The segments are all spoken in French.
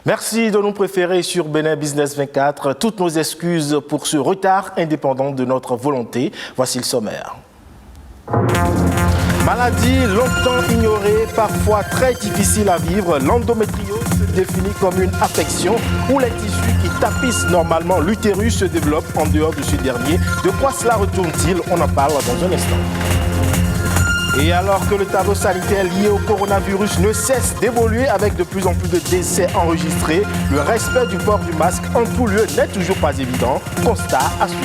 Merci de nous préférer sur Bénin Business 24. Toutes nos excuses pour ce retard indépendant de notre volonté. Voici le sommaire. Maladie longtemps ignorée, parfois très difficile à vivre, l'endométriose se définit comme une affection où les tissus qui tapissent normalement l'utérus se développent en dehors de ce dernier. De quoi cela retourne-t-il? On en parle dans un instant. Et alors que le tableau sanitaire lié au coronavirus ne cesse d'évoluer avec de plus en plus de décès enregistrés, le respect du port du masque en tout lieu n'est toujours pas évident. Constat à suivre.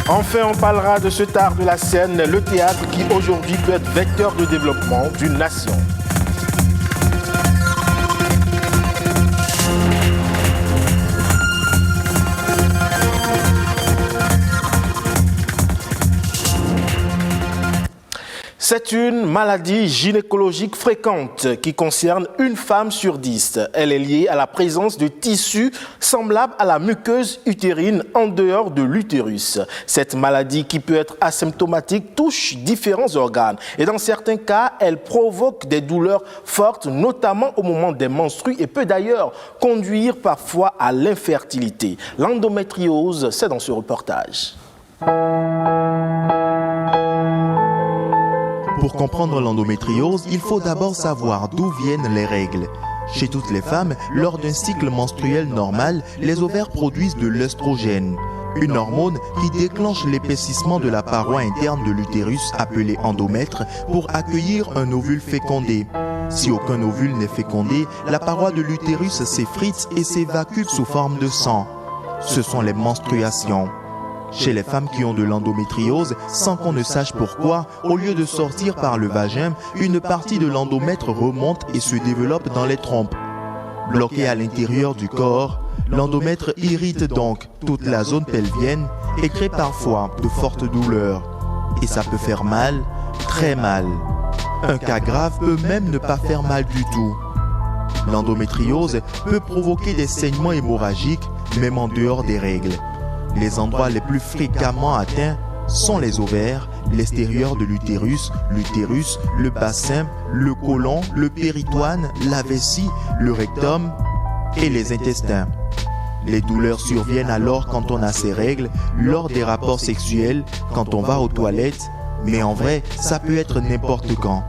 Enfin, on parlera de cet art de la scène, le théâtre qui aujourd'hui peut être vecteur de développement d'une nation. C'est une maladie gynécologique fréquente qui concerne une femme sur 10. Elle est liée à la présence de tissus semblables à la muqueuse utérine en dehors de l'utérus. Cette maladie, qui peut être asymptomatique, touche différents organes et dans certains cas, elle provoque des douleurs fortes, notamment au moment des menstrues, et peut d'ailleurs conduire parfois à l'infertilité. L'endométriose, c'est dans ce reportage. Pour comprendre l'endométriose, il faut d'abord savoir d'où viennent les règles. Chez toutes les femmes, lors d'un cycle menstruel normal, les ovaires produisent de l'œstrogène, une hormone qui déclenche l'épaississement de la paroi interne de l'utérus appelée endomètre pour accueillir un ovule fécondé. Si aucun ovule n'est fécondé, la paroi de l'utérus s'effrite et s'évacue sous forme de sang. Ce sont les menstruations. Chez les femmes qui ont de l'endométriose, sans qu'on ne sache pourquoi, au lieu de sortir par le vagin, une partie de l'endomètre remonte et se développe dans les trompes. Bloqué à l'intérieur du corps, l'endomètre irrite donc toute la zone pelvienne et crée parfois de fortes douleurs. Et ça peut faire mal, très mal. Un cas grave peut même ne pas faire mal du tout. L'endométriose peut provoquer des saignements hémorragiques, même en dehors des règles. Les endroits les plus fréquemment atteints sont les ovaires, l'extérieur de l'utérus, le bassin, le côlon, le péritoine, la vessie, le rectum et les intestins. Les douleurs surviennent alors quand on a ses règles, lors des rapports sexuels, quand on va aux toilettes, mais en vrai, ça peut être n'importe quand.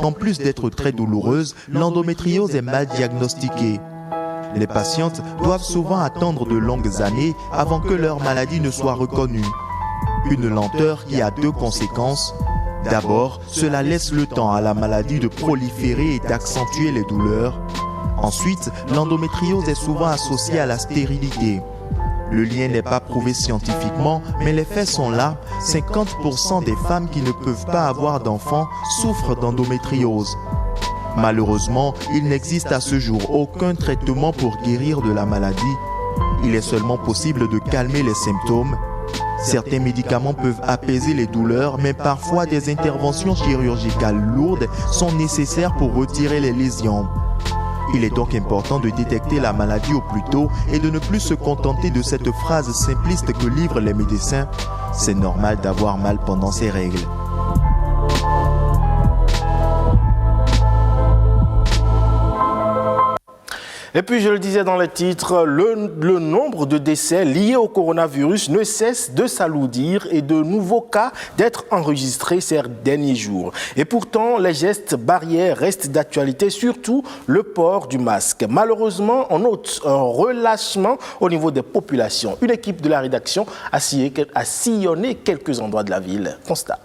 En plus d'être très douloureuse, l'endométriose est mal diagnostiquée. Les patientes doivent souvent attendre de longues années avant que leur maladie ne soit reconnue. Une lenteur qui a deux conséquences. D'abord, cela laisse le temps à la maladie de proliférer et d'accentuer les douleurs. Ensuite, l'endométriose est souvent associée à la stérilité. Le lien n'est pas prouvé scientifiquement, mais les faits sont là. 50% des femmes qui ne peuvent pas avoir d'enfants souffrent d'endométriose. Malheureusement, il n'existe à ce jour aucun traitement pour guérir de la maladie. Il est seulement possible de calmer les symptômes. Certains médicaments peuvent apaiser les douleurs, mais parfois des interventions chirurgicales lourdes sont nécessaires pour retirer les lésions. Il est donc important de détecter la maladie au plus tôt et de ne plus se contenter de cette phrase simpliste que livrent les médecins. C'est normal d'avoir mal pendant ces règles. Et puis, je le disais dans les titres, le nombre de décès liés au coronavirus ne cesse de s'alourdir et de nouveaux cas d'être enregistrés ces derniers jours. Et pourtant, les gestes barrières restent d'actualité, surtout le port du masque. Malheureusement, on note un relâchement au niveau des populations. Une équipe de la rédaction a sillonné quelques endroits de la ville. Constat.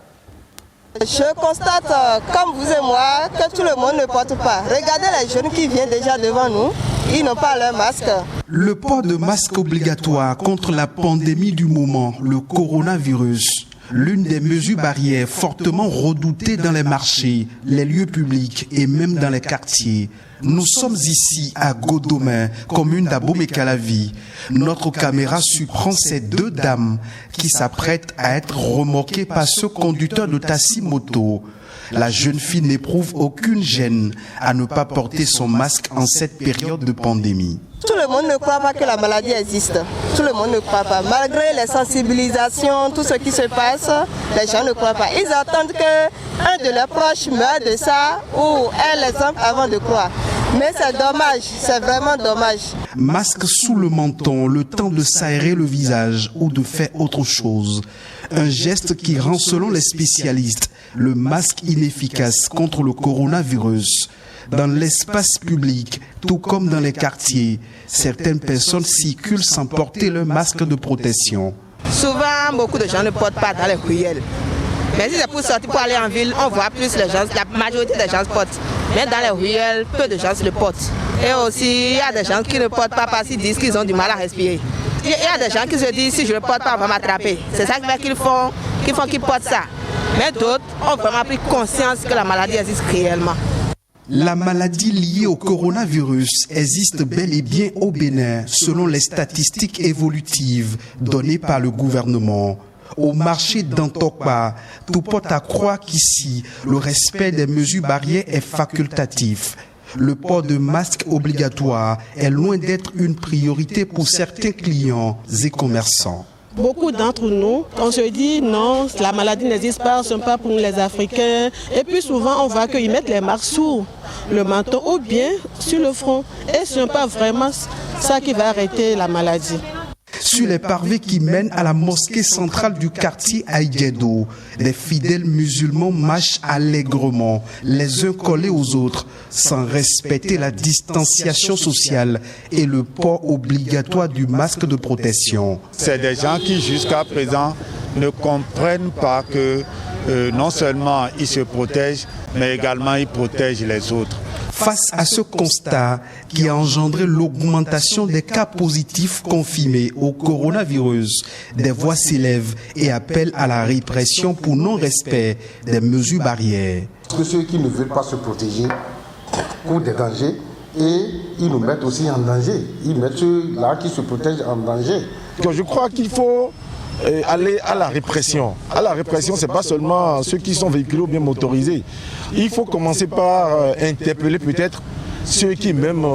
Je constate, comme vous et moi, que tout le monde ne porte pas. Regardez les jeunes qui viennent déjà devant nous, ils n'ont pas leur masque. Le port de masque obligatoire contre la pandémie du moment, le coronavirus. L'une des mesures barrières fortement redoutées dans les marchés, les lieux publics et même dans les quartiers. Nous sommes ici à Godomin, commune d'Abomey-Calavi. Notre caméra surprend ces deux dames qui s'apprêtent à être remorquées par ce conducteur de taxi-moto. La jeune fille n'éprouve aucune gêne à ne pas porter son masque en cette période de pandémie. Tout le monde ne croit pas que la maladie existe. Tout le monde ne croit pas. Malgré les sensibilisations, tout ce qui se passe, les gens ne croient pas. Ils attendent qu'un de leurs proches meure de ça ou un exemple avant de croire. Mais c'est dommage, c'est vraiment dommage. Masque sous le menton, le temps de s'aérer le visage ou de faire autre chose. Un geste qui rend, selon les spécialistes, le masque inefficace contre le coronavirus. Dans l'espace public, tout comme dans les quartiers, certaines personnes circulent sans porter le masque de protection. Souvent, beaucoup de gens ne portent pas dans les ruelles. Mais si c'est pour sortir, pour aller en ville, on voit plus les gens, la majorité des gens portent. Mais dans les ruelles, peu de gens le portent. Et aussi, il y a des gens qui ne portent pas parce qu'ils disent qu'ils ont du mal à respirer. Il y a des gens qui se disent, si je ne le porte pas, on va m'attraper. C'est ça qui fait qu'ils portent ça. Mais d'autres ont vraiment pris conscience que la maladie existe réellement. La maladie liée au coronavirus existe bel et bien au Bénin, selon les statistiques évolutives données par le gouvernement. Au marché d'Antokpa, tout porte à croire qu'ici, le respect des mesures barrières est facultatif. Le port de masque obligatoire est loin d'être une priorité pour certains clients et commerçants. Beaucoup d'entre nous, on se dit non, la maladie n'existe pas, ce n'est pas pour les Africains. Et puis souvent, on voit qu'ils mettent les marques sous le menton ou bien sur le front. Et ce n'est pas vraiment ça qui va arrêter la maladie. Sur les parvis qui mènent à la mosquée centrale du quartier Aïdjedo, des fidèles musulmans marchent allègrement, les uns collés aux autres, sans respecter la distanciation sociale et le port obligatoire du masque de protection. C'est des gens qui jusqu'à présent ne comprennent pas que non seulement ils se protègent, mais également ils protègent les autres. Face à ce constat qui a engendré l'augmentation des cas positifs confirmés au coronavirus, des voix s'élèvent et appellent à la répression pour non-respect des mesures barrières. Parce que ceux qui ne veulent pas se protéger courent des dangers et ils nous mettent aussi en danger. Ils mettent ceux-là qui se protègent en danger. Donc je crois qu'il faut aller à la répression. À la répression, ce n'est pas seulement ceux qui sont véhiculés ou bien motorisés. Il faut commencer par interpeller peut-être ceux qui même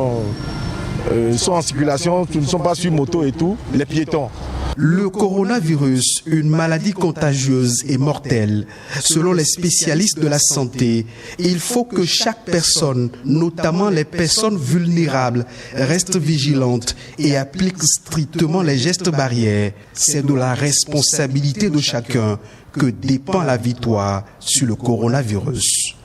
sont en circulation, qui ne sont pas sur moto et tout, les piétons. Le coronavirus, une maladie contagieuse et mortelle. Selon les spécialistes de la santé, il faut que chaque personne, notamment les personnes vulnérables, reste vigilante et applique strictement les gestes barrières. C'est de la responsabilité de chacun que dépend la victoire sur le coronavirus.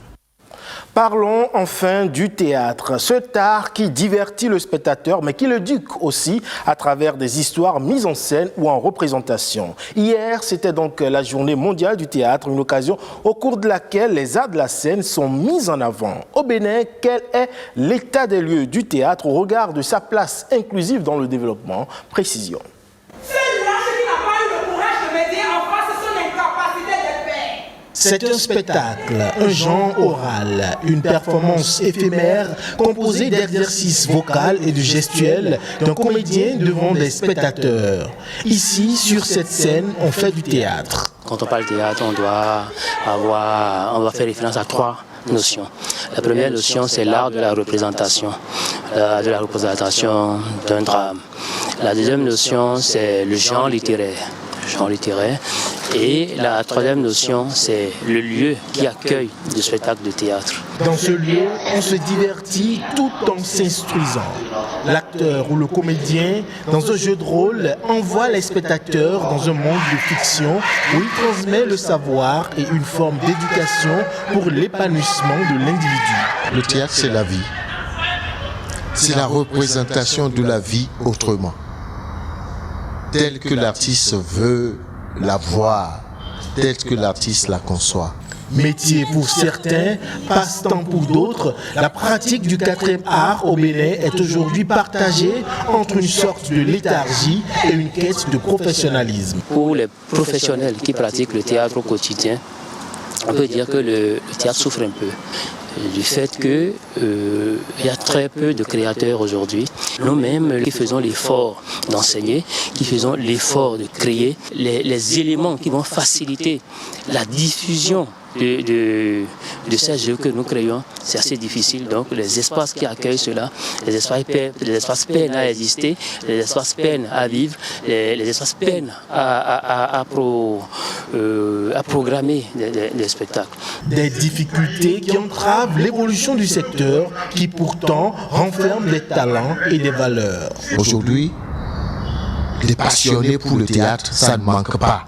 Parlons enfin du théâtre, cet art qui divertit le spectateur mais qui l'éduque aussi à travers des histoires mises en scène ou en représentation. Hier, c'était donc la journée mondiale du théâtre, une occasion au cours de laquelle les arts de la scène sont mis en avant. Au Bénin, quel est l'état des lieux du théâtre au regard de sa place inclusive dans le développement? Précision. C'est un spectacle, un genre oral, une performance éphémère composée d'exercices vocaux et de gestuels d'un comédien devant des spectateurs. Ici, sur cette scène, on fait du théâtre. Quand on parle théâtre, on doit faire référence à trois notions. La première notion, c'est l'art de la représentation d'un drame. La deuxième notion, c'est le genre littéraire. Et la troisième notion, c'est le lieu qui accueille le spectacle de théâtre. Dans ce lieu, on se divertit tout en s'instruisant. L'acteur ou le comédien, dans un jeu de rôle, envoie les spectateurs dans un monde de fiction où il transmet le savoir et une forme d'éducation pour l'épanouissement de l'individu. Le théâtre, c'est la vie. C'est la représentation de la vie autrement, telle que l'artiste veut la voir, telle que l'artiste la conçoit. Métier pour certains, passe-temps pour d'autres, la pratique du 4e art au Bénin est aujourd'hui partagée entre une sorte de léthargie et une quête de professionnalisme. Pour les professionnels qui pratiquent le théâtre au quotidien, on peut dire que le théâtre souffre un peu du fait qu'il y a très peu de créateurs aujourd'hui. Nous-mêmes qui faisons l'effort d'enseigner, qui faisons l'effort de créer les éléments qui vont faciliter la diffusion de ces jeux que nous créons, c'est assez difficile. Donc les espaces qui accueillent cela, les espaces peinent à exister, les espaces peinent à vivre, les espaces peinent à programmer des spectacles. Des difficultés qui entravent l'évolution du secteur qui pourtant renferme des talents et des valeurs. Aujourd'hui, des passionnés pour le théâtre, ça ne manque pas.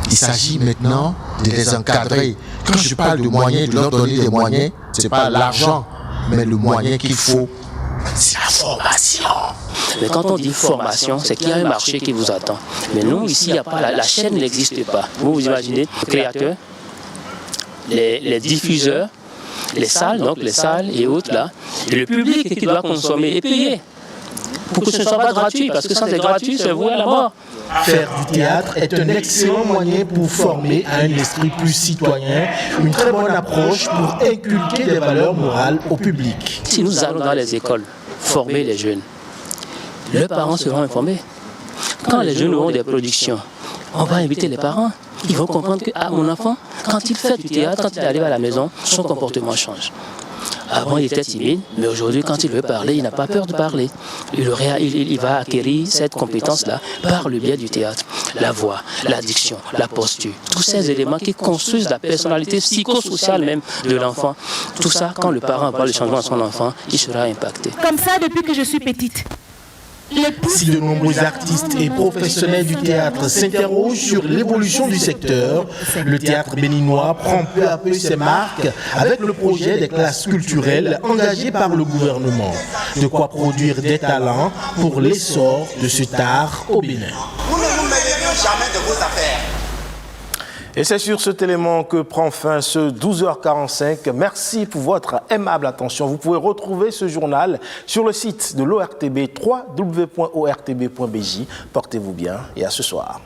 Il s'agit maintenant de les encadrer. Quand je parle de moyens, de leur donner des moyens, ce n'est pas l'argent, mais le moyen qu'il faut, c'est la formation. Mais quand on dit formation, c'est qu'il y a un marché qui vous attend. Mais nous, ici, il n'y a pas, la chaîne n'existe pas. Vous imaginez, les créateurs, les diffuseurs, les salles et autres là, et le public qui doit consommer est payé. Pour que ce ne soit pas gratuit, parce que ça c'est gratuit, c'est voué à la mort. Faire du théâtre est un excellent moyen pour former un esprit plus citoyen, une très bonne approche pour inculquer des valeurs morales au public. Si nous allons dans les écoles former les jeunes, leurs parents seront informés. Quand les jeunes auront des productions, on va inviter les parents. Ils vont comprendre que mon enfant, quand il fait du théâtre, quand il arrive à la maison, son comportement change. Avant, il était timide, mais aujourd'hui, quand il veut parler, il n'a pas peur de parler. Il va acquérir cette compétence-là par le biais du théâtre. La voix, la diction, la posture, tous ces éléments qui construisent la personnalité psychosociale même de l'enfant. Tout ça, quand le parent voit le changement de son enfant, il sera impacté. Comme ça, depuis que je suis petite. Si de nombreux artistes et professionnels du théâtre s'interrogent sur l'évolution du secteur, le théâtre béninois prend peu à peu ses marques avec le projet des classes culturelles engagées par le gouvernement. De quoi produire des talents pour l'essor de cet art au Bénin. Nous ne nous mêlerions jamais de vos affaires. Et c'est sur cet élément que prend fin ce 12h45. Merci pour votre aimable attention. Vous pouvez retrouver ce journal sur le site de l'ORTB, www.ortb.bj. Portez-vous bien et à ce soir.